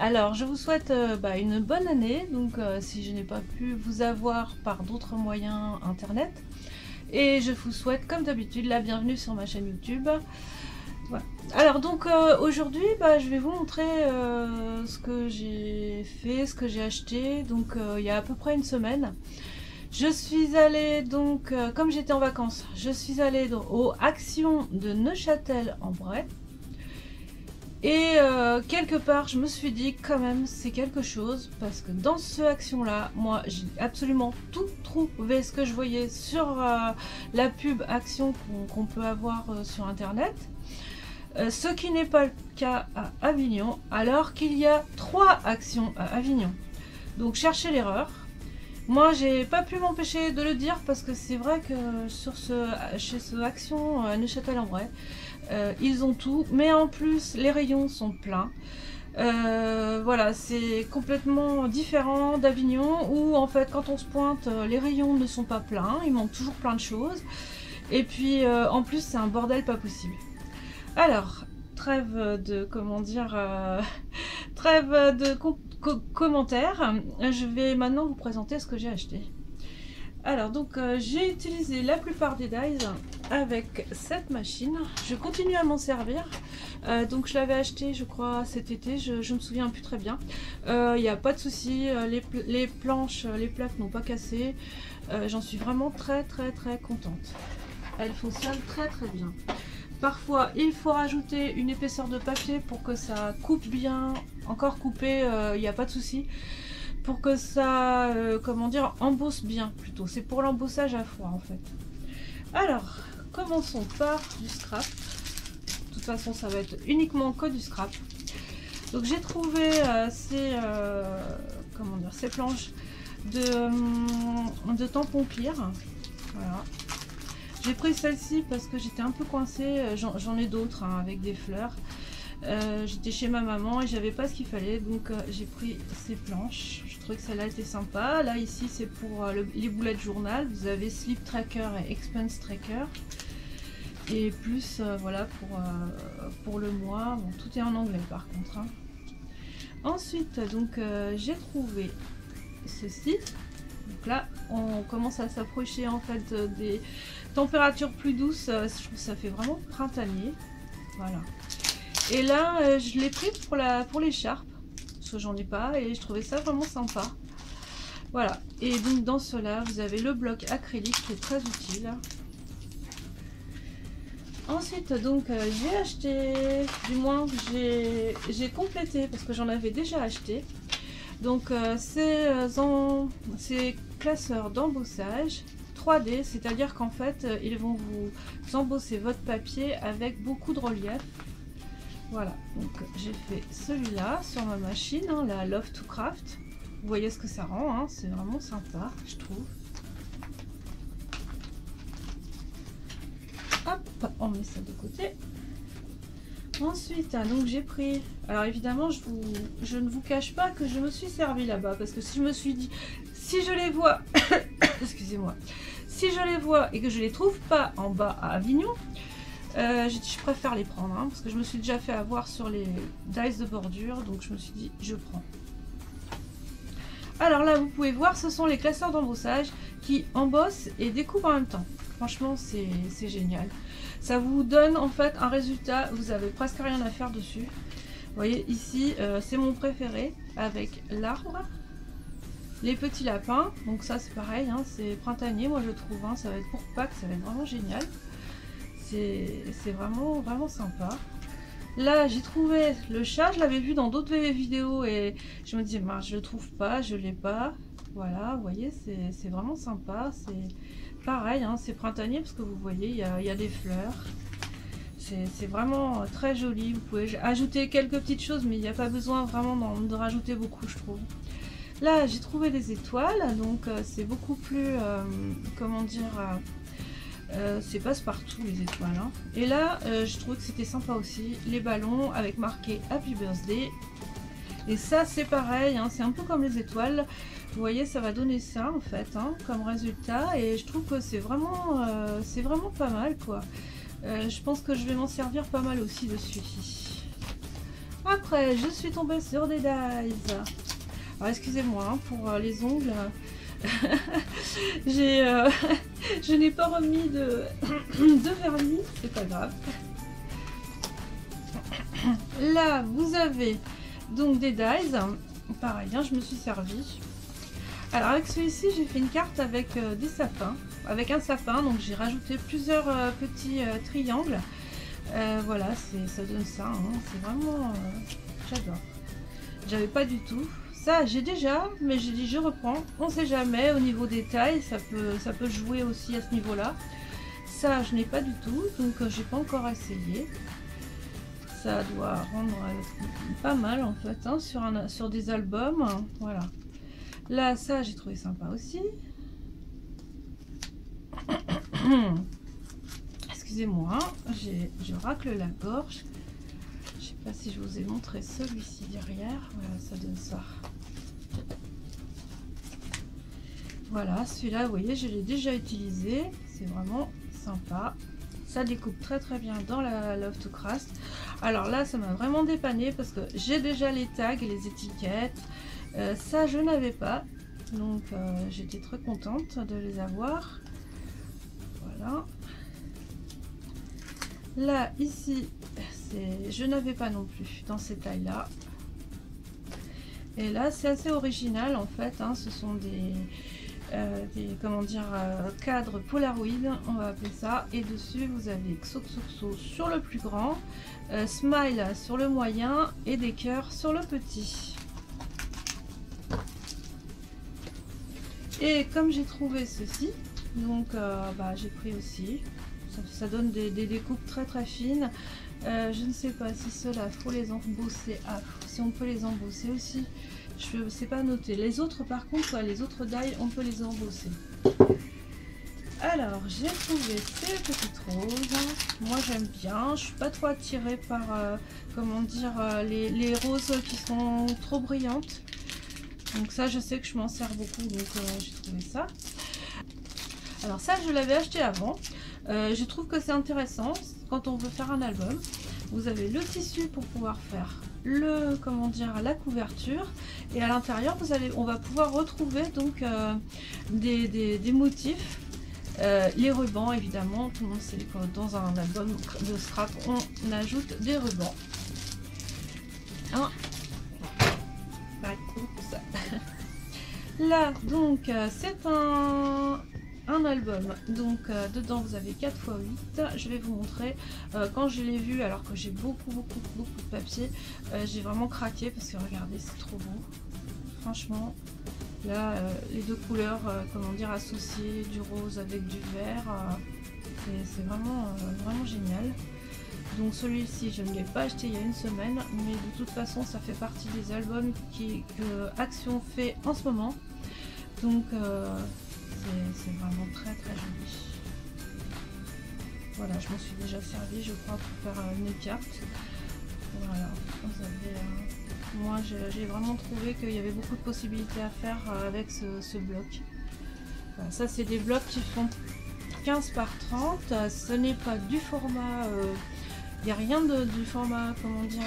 Alors, je vous souhaite une bonne année, donc si je n'ai pas pu vous avoir par d'autres moyens internet. Et je vous souhaite, comme d'habitude, la bienvenue sur ma chaîne YouTube. Voilà. Alors donc aujourd'hui, je vais vous montrer ce que j'ai fait, ce que j'ai acheté. Donc il y a à peu près une semaine. Je suis allée donc, comme j'étais en vacances, je suis allée aux Actions de Neufchâtel-en-Bray. Et quelque part, je me suis dit quand même, c'est quelque chose, parce que dans ce action-là, moi, j'ai absolument tout trouvé ce que je voyais sur la pub action qu'on peut avoir sur Internet. Ce qui n'est pas le cas à Avignon, alors qu'il y a 3 actions à Avignon. Donc cherchez l'erreur. Moi, j'ai pas pu m'empêcher de le dire parce que c'est vrai que chez ce action Neufchâtel-en-Bray, ils ont tout, mais en plus les rayons sont pleins. Voilà, c'est complètement différent d'Avignon où en fait quand on se pointe, les rayons ne sont pas pleins, il manque toujours plein de choses. Et puis en plus c'est un bordel pas possible. Alors, trêve de trêve de commentaires, je vais maintenant vous présenter ce que j'ai acheté. Alors donc j'ai utilisé la plupart des dies avec cette machine. Je continue à m'en servir. Donc je l'avais acheté je crois cet été, je me souviens plus très bien. Il n'y a pas de souci, les planches, les plaques n'ont pas cassé. J'en suis vraiment très contente. Elle fonctionne très bien. Parfois il faut rajouter une épaisseur de papier pour que ça coupe bien. Encore coupé, il n'y a pas de souci. Pour que ça, embosse bien plutôt. C'est pour l'embossage à froid en fait. Alors, commençons par du scrap. De toute façon, ça va être uniquement que du scrap. Donc j'ai trouvé ces planches de tampons clear. Voilà. J'ai pris celle-ci parce que j'étais un peu coincée. J'en ai d'autres avec des fleurs. J'étais chez ma maman et j'avais pas ce qu'il fallait, donc j'ai pris ces planches. Je trouvais que celle-là était sympa. Là ici c'est pour les boulettes journal. Vous avez Sleep Tracker et Expense Tracker. Et plus voilà pour le mois. Bon, tout est en anglais par contre. Hein. Ensuite donc j'ai trouvé ceci. Donc là on commence à s'approcher en fait des températures plus douces. Je trouve que ça fait vraiment printanier. Voilà. Et là, je l'ai pris pour l'écharpe, parce que j'en ai pas, et je trouvais ça vraiment sympa. Voilà, et donc dans cela, vous avez le bloc acrylique qui est très utile. Ensuite, donc, j'ai acheté, du moins, j'ai complété, parce que j'en avais déjà acheté. Donc, ces classeurs d'embossage 3D, c'est-à-dire qu'en fait, ils vont vous embosser votre papier avec beaucoup de relief. Voilà, donc j'ai fait celui-là sur ma machine, hein, la Love to Craft. Vous voyez ce que ça rend, hein, c'est vraiment sympa, je trouve. Hop, on met ça de côté. Ensuite, donc j'ai pris... Alors évidemment, je ne vous cache pas que je me suis servi là-bas, parce que si je me suis dit, si je les vois... Excusez-moi. Si je les vois et que je les trouve pas en bas à Avignon... j'ai dit je préfère les prendre hein, parce que je me suis déjà fait avoir sur les dies de bordure, donc je me suis dit je prends. Alors là vous pouvez voir, ce sont les classeurs d'embossage qui embossent et découpent en même temps. Franchement c'est génial, ça vous donne en fait un résultat, vous avez presque rien à faire dessus. Vous voyez ici c'est mon préféré avec l'arbre, les petits lapins, donc ça c'est pareil hein, c'est printanier moi je trouve hein, ça va être pour Pâques, ça va être vraiment génial. C'est vraiment sympa. Là j'ai trouvé le chat, je l'avais vu dans d'autres vidéos et je me disais je le trouve pas, je l'ai pas. Voilà, vous voyez, c'est vraiment sympa. C'est pareil, hein, c'est printanier parce que vous voyez, il y a des fleurs. C'est vraiment très joli. Vous pouvez ajouter quelques petites choses, mais il n'y a pas besoin vraiment de rajouter beaucoup, je trouve. Là j'ai trouvé des étoiles, donc c'est beaucoup plus, c'est passe-partout les étoiles hein. Et là je trouvais que c'était sympa aussi les ballons avec marqué Happy Birthday, et ça c'est pareil hein, c'est un peu comme les étoiles, vous voyez ça va donner ça en fait hein, comme résultat, et je trouve que c'est vraiment pas mal quoi. Je pense que je vais m'en servir pas mal aussi dessus. après, je suis tombée sur des dies. Alors excusez-moi hein, pour les ongles. Je n'ai pas remis de, de vernis, c'est pas grave. Là, vous avez donc des dies. Pareil, hein, je me suis servi. Alors avec celui-ci, j'ai fait une carte avec des sapins. Avec un sapin, donc j'ai rajouté plusieurs petits triangles. Voilà, ça donne ça. Hein, c'est vraiment... j'adore. J'avais pas du tout. Ça, j'ai déjà, mais j'ai dit je reprends. On sait jamais, au niveau des tailles, ça peut jouer aussi à ce niveau-là. Ça, je n'ai pas du tout, donc j'ai pas encore essayé. Ça doit rendre pas mal en fait, hein, sur des albums. Voilà. Là, ça, j'ai trouvé sympa aussi. Excusez-moi, je racle la gorge. Je sais pas si je vous ai montré celui-ci derrière. Voilà, ça donne ça. Voilà, celui-là, vous voyez, je l'ai déjà utilisé. C'est vraiment sympa. Ça découpe très très bien dans la Love to Craft. Alors là, ça m'a vraiment dépanné parce que j'ai déjà les tags et les étiquettes. Ça, je n'avais pas. Donc, j'étais très contente de les avoir. Voilà. Là, ici, je n'avais pas non plus dans ces tailles-là. Et là, c'est assez original en fait. Hein, ce sont des comment dire, cadres Polaroid, on va appeler ça. Et dessus, vous avez Xoxoxo sur le plus grand, Smile sur le moyen et des cœurs sur le petit. Et comme j'ai trouvé ceci, donc j'ai pris aussi. Ça donne des découpes très très fines. Je ne sais pas si ceux-là, faut les embosser. Ah, si on peut les embosser aussi. Je ne sais pas noter. Les autres, par contre, les autres dies, on peut les embosser. Alors, j'ai trouvé ces petites roses. Moi, j'aime bien. Je suis pas trop attirée par, comment dire, les roses qui sont trop brillantes. Donc ça, je sais que je m'en sers beaucoup, donc j'ai trouvé ça. Alors ça, je l'avais acheté avant. Je trouve que c'est intéressant quand on veut faire un album. Vous avez le tissu pour pouvoir faire comment dire, la couverture, et à l'intérieur on va pouvoir retrouver donc des motifs, les rubans évidemment. Tout le monde sait que dans un album de scrap on ajoute des rubans. Hein. Là donc c'est un album, donc dedans vous avez 4 x 8. Je vais vous montrer. Quand je l'ai vu, alors que j'ai beaucoup de papier, j'ai vraiment craqué parce que regardez, c'est trop beau. Franchement, là les deux couleurs, comment dire, associées, du rose avec du vert, c'est vraiment vraiment génial. Donc celui-ci, je ne l'ai pas acheté il y a une semaine, mais de toute façon ça fait partie des albums que Action fait en ce moment. Donc c'est vraiment très très joli. Voilà, je m'en suis déjà servi, je crois, pour faire mes cartes. Voilà, vous avez, moi j'ai vraiment trouvé qu'il y avait beaucoup de possibilités à faire avec ce bloc. Voilà, ça c'est des blocs qui font 15 par 30. Ce n'est pas du format, il n'y a rien du format, comment dire,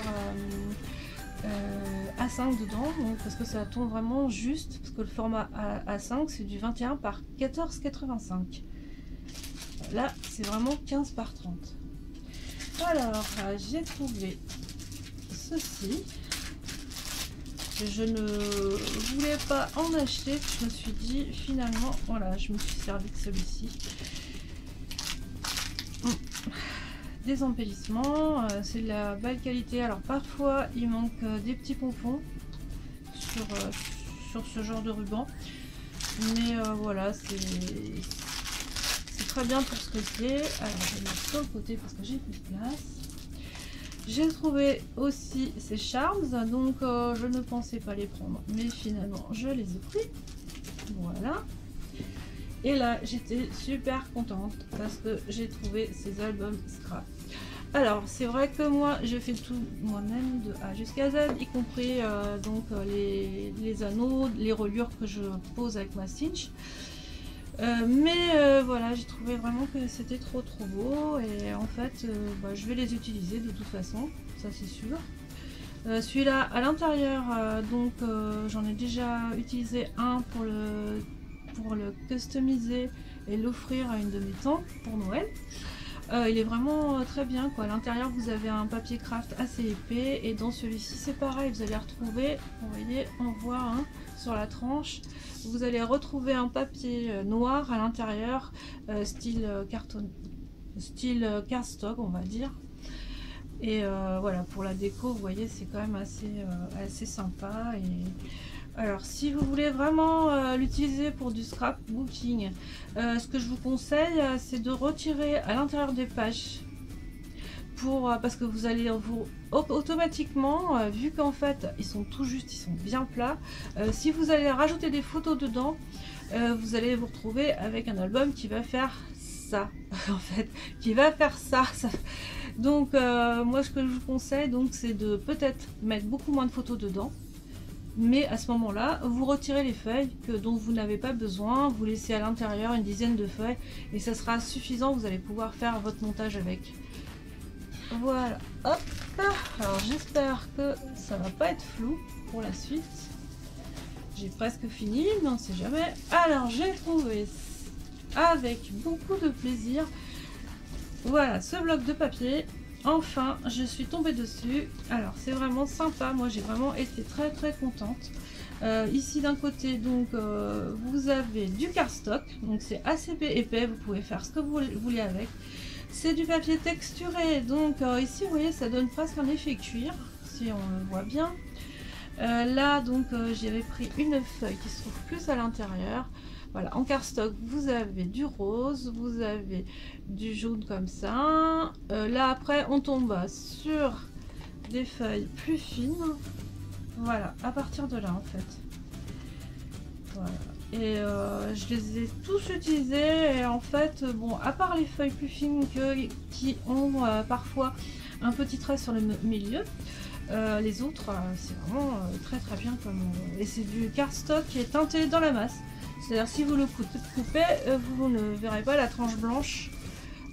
A5 dedans, donc, parce que ça tourne vraiment juste, parce que le format A5 c'est du 21 par 14,85. Là c'est vraiment 15 par 30. Alors j'ai trouvé ceci. Je ne voulais pas en acheter, je me suis dit finalement, voilà, je me suis servi de celui-ci. Des embellissements, c'est de la belle qualité. Alors parfois il manque des petits pompons sur ce genre de ruban, mais voilà, c'est très bien pour ce que c'est. Alors je vais mettre sur le côté parce que j'ai plus de place. J'ai trouvé aussi ces charms, donc je ne pensais pas les prendre, mais finalement je les ai pris. Voilà. Et là j'étais super contente parce que j'ai trouvé ces albums scrap. Alors c'est vrai que moi j'ai fait tout moi-même de A jusqu'à Z, y compris donc les anneaux, les reliures que je pose avec ma cinch. Mais voilà, j'ai trouvé vraiment que c'était trop beau, et en fait je vais les utiliser de toute façon, ça c'est sûr. Celui-là à l'intérieur, j'en ai déjà utilisé un pour le customiser et l'offrir à une de mes tantes pour Noël. Il est vraiment très bien quoi. À l'intérieur vous avez un papier craft assez épais et dans celui-ci c'est pareil, vous allez retrouver, vous voyez on voit hein, sur la tranche, vous allez retrouver un papier noir à l'intérieur, style carton, style cardstock on va dire. Et voilà, pour la déco, vous voyez, c'est quand même assez sympa. Et alors, si vous voulez vraiment l'utiliser pour du scrapbooking, ce que je vous conseille, c'est de retirer à l'intérieur des pages. Parce que vous allez automatiquement, vu qu'en fait, ils sont tout juste, ils sont bien plats, si vous allez rajouter des photos dedans, vous allez vous retrouver avec un album qui va faire ça, en fait, qui va faire ça. Donc moi ce que je vous conseille c'est de peut-être mettre beaucoup moins de photos dedans, mais à ce moment là vous retirez les feuilles dont vous n'avez pas besoin, vous laissez à l'intérieur une dizaine de feuilles et ça sera suffisant, vous allez pouvoir faire votre montage avec. Voilà, hop, alors j'espère que ça va pas être flou pour la suite. J'ai presque fini, mais on ne sait jamais. Alors j'ai trouvé avec beaucoup de plaisir, voilà ce bloc de papier. Enfin je suis tombée dessus, alors c'est vraiment sympa, moi j'ai vraiment été très contente. Ici d'un côté donc vous avez du cardstock, donc c'est assez épais, vous pouvez faire ce que vous voulez avec. C'est du papier texturé, donc ici vous voyez ça donne presque un effet cuir si on le voit bien. Là donc j'avais pris une feuille qui se trouve plus à l'intérieur. Voilà, en cardstock, vous avez du rose, vous avez du jaune comme ça. Là, après, on tombe sur des feuilles plus fines. Voilà, à partir de là, en fait. Voilà. Et je les ai tous utilisés. Et en fait, bon, à part les feuilles plus fines qui ont parfois un petit trait sur le milieu, les autres, c'est vraiment très bien. Et c'est du cardstock qui est teinté dans la masse. C'est-à-dire si vous le coupez, vous ne verrez pas la tranche blanche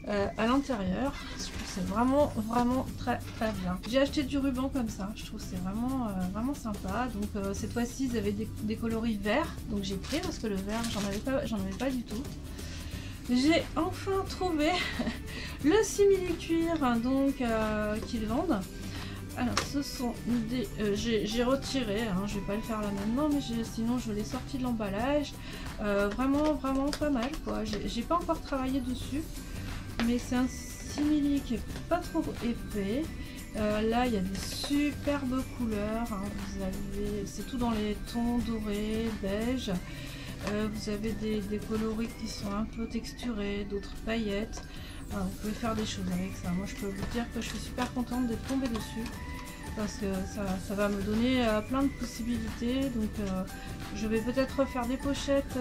à l'intérieur. Je trouve que c'est vraiment très bien. J'ai acheté du ruban comme ça, je trouve que c'est vraiment sympa. Donc cette fois-ci ils avaient des coloris verts, donc j'ai pris parce que le vert j'en avais pas du tout. J'ai enfin trouvé le simili-cuir donc qu'ils vendent. Alors ce sont des... j'ai retiré, hein, je vais pas le faire là maintenant, mais sinon je l'ai sorti de l'emballage. Vraiment pas mal quoi. J'ai pas encore travaillé dessus, mais c'est un simili qui est pas trop épais. Là il y a des superbes couleurs, hein. Vous avez, c'est tout dans les tons dorés, beige. Vous avez des coloris qui sont un peu texturés, d'autres paillettes. Vous pouvez faire des choses avec ça. Moi je peux vous dire que je suis super contente d'être tombée dessus parce que ça va me donner plein de possibilités. Donc je vais peut-être refaire des pochettes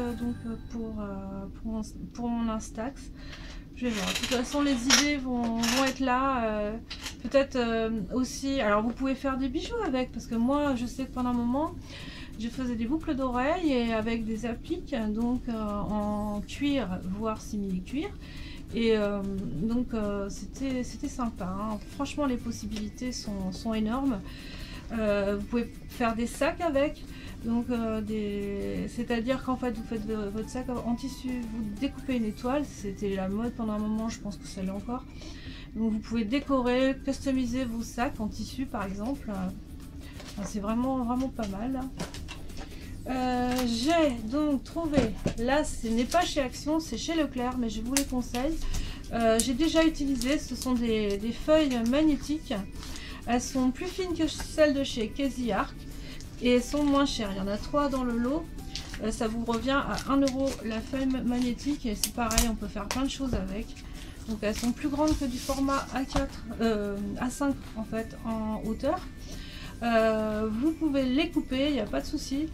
pour mon Instax. Je vais voir. De toute façon les idées vont être là. Peut-être aussi, alors vous pouvez faire des bijoux avec, parce que moi je sais que pendant un moment je faisais des boucles d'oreilles et avec des appliques donc en cuir voire simili cuir. Et donc c'était sympa, hein. Franchement les possibilités sont énormes. Vous pouvez faire des sacs avec, donc c'est-à-dire qu'en fait vous faites votre sac en tissu, vous découpez une étoile, c'était la mode pendant un moment, je pense que ça l'est encore. Donc vous pouvez décorer, customiser vos sacs en tissu par exemple. C'est vraiment pas mal. J'ai donc trouvé, là ce n'est pas chez Action, c'est chez Leclerc, mais je vous les conseille. J'ai déjà utilisé, ce sont des feuilles magnétiques. Elles sont plus fines que celles de chez Casey Arc et elles sont moins chères. Il y en a 3 dans le lot. Ça vous revient à 1 € la feuille magnétique et c'est pareil, on peut faire plein de choses avec. Donc elles sont plus grandes que du format A5 en fait en hauteur. Vous pouvez les couper, il n'y a pas de souci.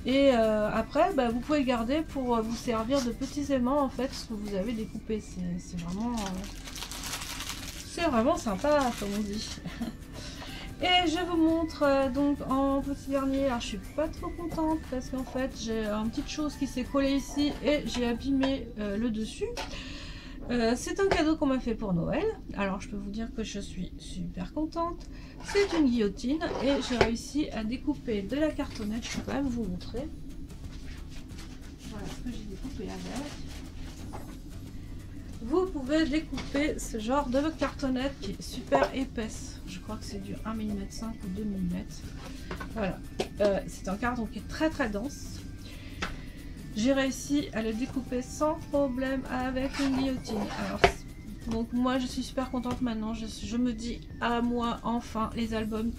Et après vous pouvez garder pour vous servir de petits aimants en fait, ce que vous avez découpé. C'est vraiment sympa comme on dit. Et je vous montre donc en petit dernier. Alors je suis pas trop contente parce qu'en fait j'ai une petite chose qui s'est collée ici et j'ai abîmé le dessus. C'est un cadeau qu'on m'a fait pour Noël. Alors je peux vous dire que je suis super contente. C'est une guillotine et j'ai réussi à découper de la cartonnette. Je peux quand même vous montrer. Voilà ce que j'ai découpé avec. Vous pouvez découper ce genre de cartonnette qui est super épaisse. Je crois que c'est du 1 mm 5 ou 2 mm. Voilà. C'est un carton qui est très dense. J'ai réussi à le découper sans problème avec une guillotine. Alors, donc moi je suis super contente maintenant. Je me dis à moi enfin les albums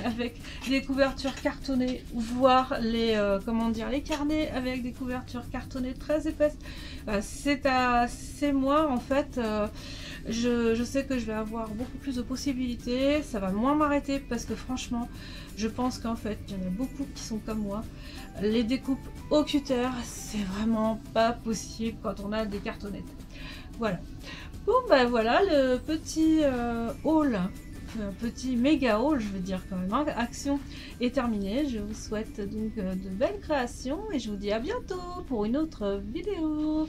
avec des couvertures cartonnées, voire les comment dire, les carnets avec des couvertures cartonnées très épaisses. C'est moi en fait. Je sais que je vais avoir beaucoup plus de possibilités, ça va moins m'arrêter parce que franchement, je pense qu'en fait, il y en a beaucoup qui sont comme moi. Les découpes au cutter, c'est vraiment pas possible quand on a des cartonnettes. Voilà. Bon ben voilà, le petit haul, petit méga haul, je veux dire quand même, hein, action est terminée. Je vous souhaite donc de belles créations et je vous dis à bientôt pour une autre vidéo.